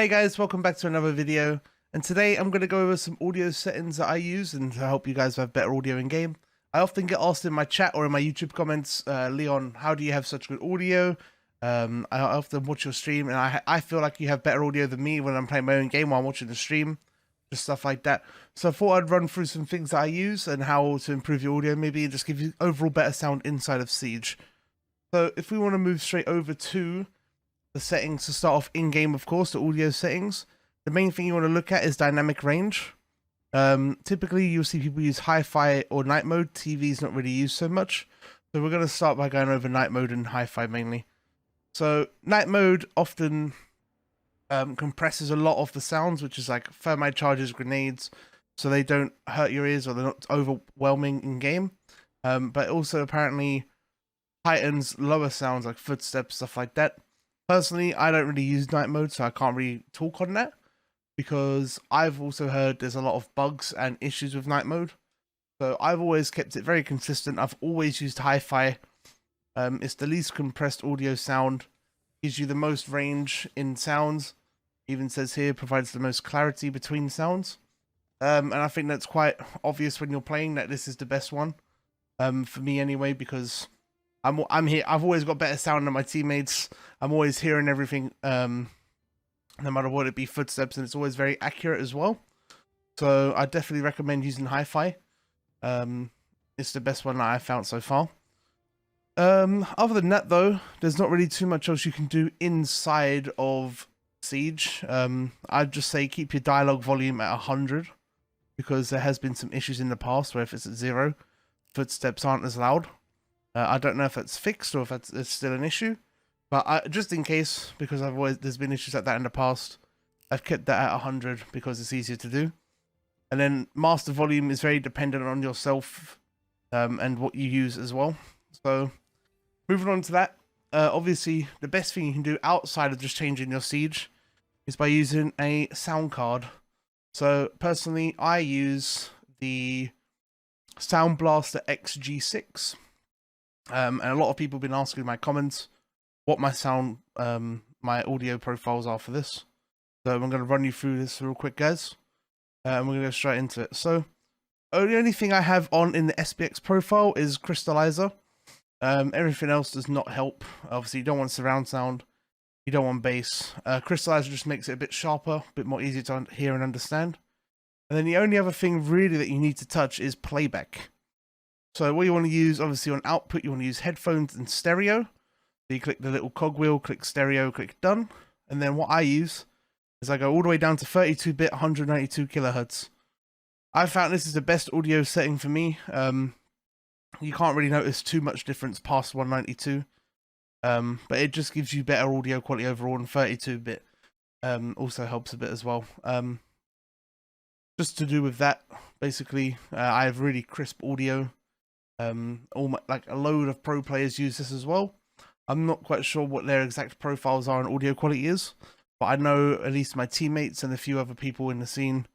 Hey guys, welcome back to another video, and today I'm going to go over some audio settings that I use and to help you guys have better audio in game. I often get asked in my chat or in my YouTube comments, Leon, how do you have such good audio? I often watch your stream and I feel like you have better audio than me when I'm playing my own game while I'm watching the stream, just stuff like that. So I thought I'd run through some things that I use and how to improve your audio maybe and just give you overall better sound inside of Siege. So if we want to move straight over to the settings to start off in-game, of course, the audio settings. The main thing you want to look at is dynamic range. Typically, you'll see people use hi-fi or night mode. TV is not really used so much. So we're going to start by going over night mode and hi-fi mainly. So night mode often compresses a lot of the sounds, which is like thermite charges, grenades, so they don't hurt your ears or they're not overwhelming in-game. But also apparently heightens lower sounds like footsteps, stuff like that. Personally, I don't really use night mode, so I can't really talk on that because I've also heard there's a lot of bugs and issues with night mode. So I've always kept it very consistent. I've always used hi-fi. It's the least compressed audio sound, gives you the most range in sounds. Even says here provides the most clarity between sounds. And I think that's quite obvious when you're playing that this is the best one. For me anyway, because I'm here. I've always got better sound than my teammates. I'm always hearing everything, no matter what it be, footsteps, and it's always very accurate as well. So I definitely recommend using hi-fi. It's the best one that I've found so far. Other than that, though, there's not really too much else you can do inside of Siege. I'd just say keep your dialogue volume at 100 because there has been some issues in the past where if it's at 0, footsteps aren't as loud. I don't know if that's fixed or if it's still an issue, but just in case, because there's been issues like that in the past, I've kept that at 100 because it's easier to do. And then master volume is very dependent on yourself and what you use as well. So moving on to that, obviously the best thing you can do outside of just changing your Siege is by using a sound card. So personally, I use the Sound Blaster XG6. And a lot of people have been asking in my comments what my my audio profiles are for this. So I'm going to run you through this real quick, guys. And we're going to go straight into it. So the only thing I have on in the SBX profile is Crystallizer. Everything else does not help. Obviously, you don't want surround sound. You don't want bass. Crystallizer just makes it a bit sharper, a bit more easy to hear and understand. And then the only other thing really that you need to touch is playback. So what you want to use, obviously on output, you want to use headphones and stereo. So you click the little cogwheel, click stereo, click done. And then what I use is I go all the way down to 32-bit, 192 kilohertz. I found this is the best audio setting for me. You can't really notice too much difference past 192. But it just gives you better audio quality overall, and 32-bit also helps a bit as well. Just to do with that, basically, I have really crisp audio. Like a load of pro players use this as well. I'm not quite sure what their exact profiles are and audio quality is, but I know at least my teammates and a few other people in the scene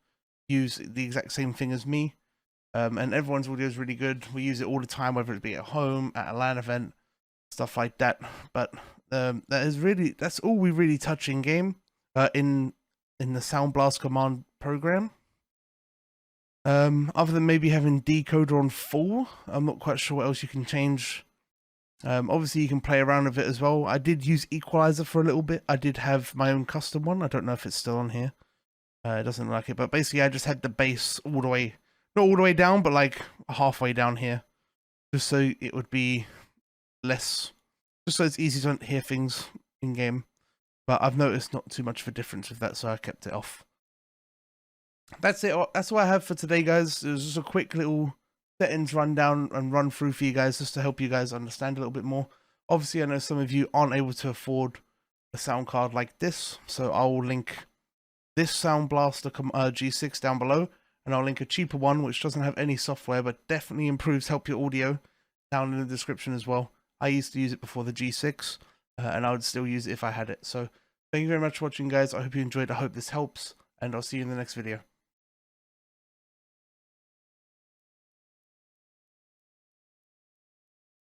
use the exact same thing as me. And everyone's audio is really good. We use it all the time, whether it be at home, at a LAN event, stuff like that. But that's all we really touch in game, in the Sound Blast command program. Other than maybe having decoder on full, I'm not quite sure what else you can change. Obviously you can play around with it as well. I did use equalizer for a little bit. I did have my own custom one. I don't know if it's still on here. It doesn't like it, but basically I just had the bass all the way, not all the way down, but like halfway down here, just so it would be less, just so it's easy to hear things in game. But I've noticed not too much of a difference with that, so I kept it off. That's it. That's what I have for today, guys. It was just a quick little settings rundown and run through for you guys, just to help you guys understand a little bit more. Obviously, I know some of you aren't able to afford a sound card like this, so I'll link this Sound Blaster G6 down below, and I'll link a cheaper one which doesn't have any software but definitely help your audio, down in the description as well. I used to use it before the G6, and I would still use it if I had it. So thank you very much for watching, guys. I hope you enjoyed. I hope this helps, and I'll see you in the next video.